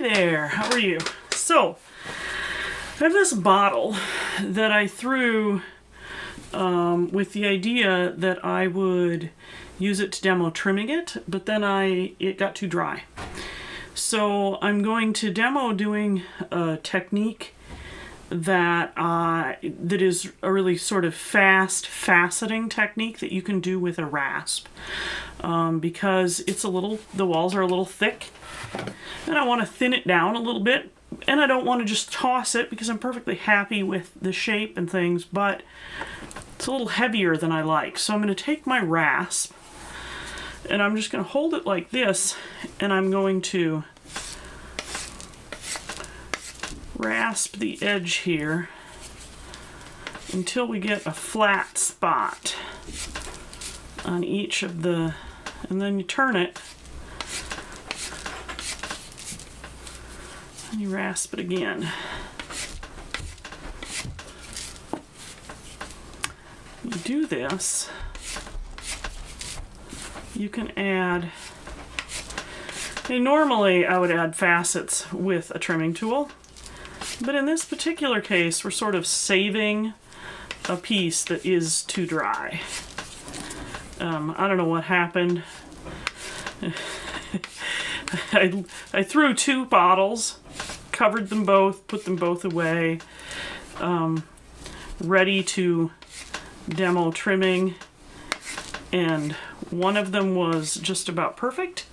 there, how are you? So, I have this bottle that I threw with the idea that I would use it to demo trimming it, but then it got too dry. So I'm going to demo doing a technique that is a really sort of fast faceting technique that you can do with a rasp, because the walls are a little thick, and I want to thin it down a little bit, and I don't want to just toss it because I'm perfectly happy with the shape and things, but it's a little heavier than I like. So I'm going to take my rasp and I'm just going to hold it like this, and I'm going to rasp the edge here until we get a flat spot on each of the, and then you turn it and you rasp it again. You do this, you can add, and normally I would add facets with a trimming tool, but in this particular case we're sort of saving a piece that is too dry. I don't know what happened. I threw two bottles, covered them both, put them both away, ready to demo trimming, and one of them was just about perfect,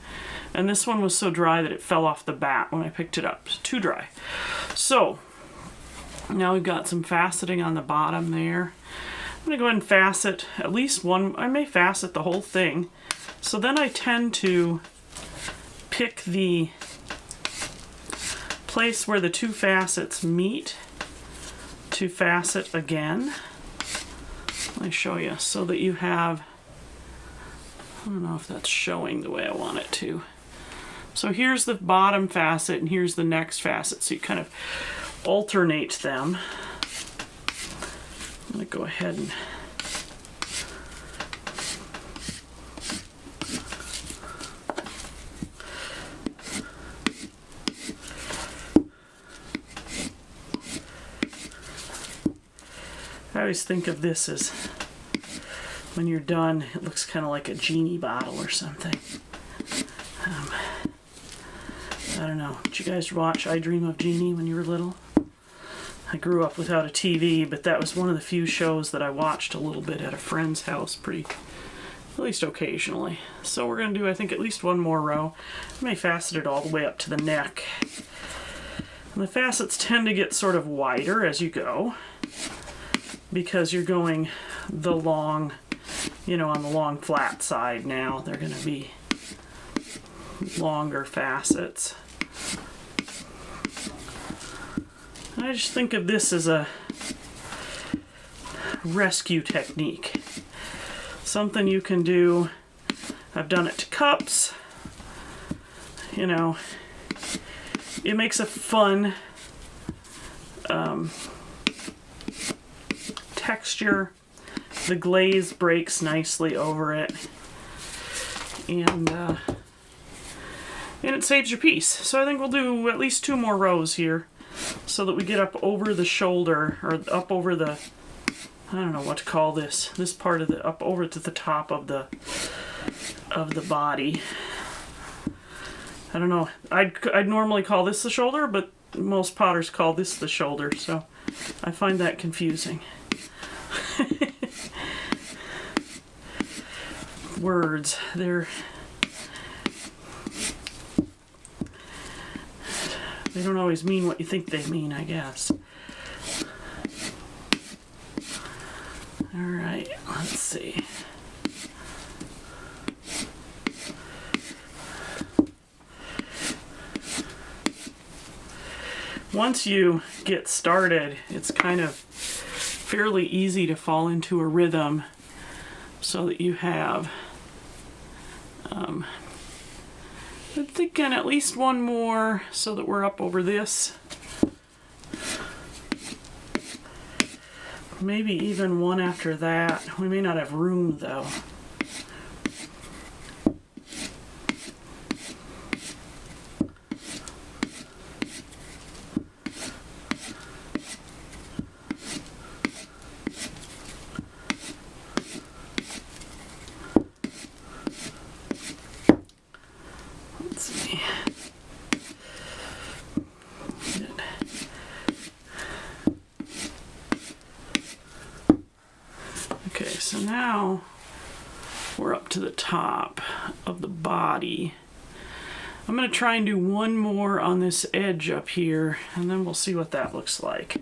and this one was so dry that it fell off the bat when I picked it up. Too dry. So now we've got some faceting on the bottom there. I'm going to go ahead and facet at least one. I may facet the whole thing. So then I tend to pick the place where the two facets meet to facet again. Let me show you so that you have, I don't know if that's showing the way I want it to. So here's the bottom facet and here's the next facet. So you kind of alternate them. I'm going to go ahead and I always think of this as, when you're done, it looks kind of like a genie bottle or something. I don't know. Did you guys watch I Dream of Jeannie when you were little? I grew up without a TV, but that was one of the few shows that I watched a little bit at a friend's house, at least occasionally. So we're going to do, I think, at least one more row. I may facet it all the way up to the neck. And the facets tend to get sort of wider as you go, because you're going the long, on the long flat side now. They're going to be longer facets. And I just think of this as a rescue technique. Something you can do. I've done it to cups. It makes a fun texture. The glaze breaks nicely over it, and it saves your piece. So I think we'll do at least two more rows here so that we get up over the shoulder, or up over the, I don't know what to call this part of the, up over to the top of the body. I don't know. I'd normally call this the shoulder, but most potters call this the shoulder, so I find that confusing. Words, they don't always mean what you think they mean, I guess. Alright, let's see. Once you get started, it's kind of fairly easy to fall into a rhythm so that you have, I'm thinking at least one more so that we're up over this. Maybe even one after that. We may not have room though. now we're up to the top of the body. I'm going to try and do one more on this edge up here, and then we'll see what that looks like.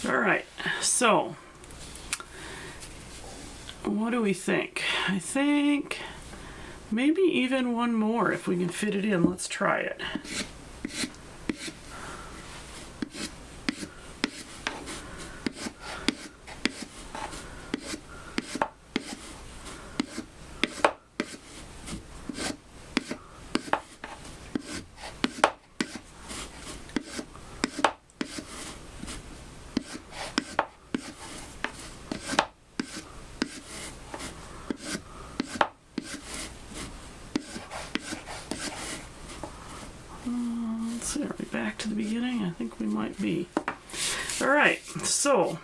Alright, so what do we think? I think maybe even one more if we can fit it in. Let's try it. Are we back to the beginning? I think we might be. Alright, so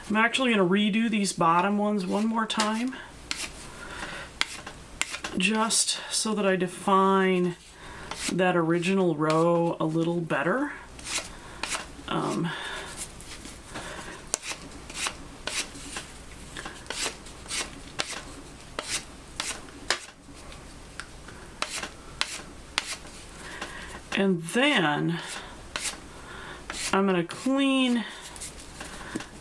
I'm actually going to redo these bottom ones one more time, just so that I define that original row a little better. And then I'm going to clean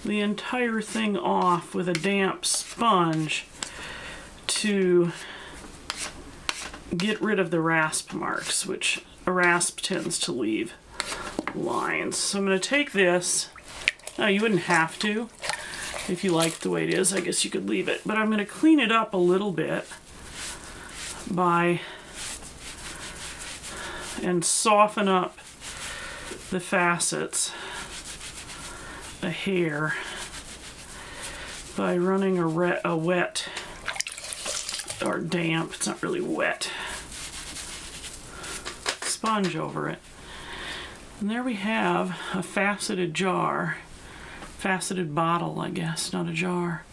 the entire thing off with a damp sponge to get rid of the rasp marks, which a rasp tends to leave lines. So I'm going to take this. Now, you wouldn't have to if you liked the way it is. I guess you could leave it. But I'm going to clean it up a little bit and soften up the facets a hair by running a wet or damp, it's not really wet, sponge over it. And there we have a faceted jar, faceted bottle, I guess, not a jar.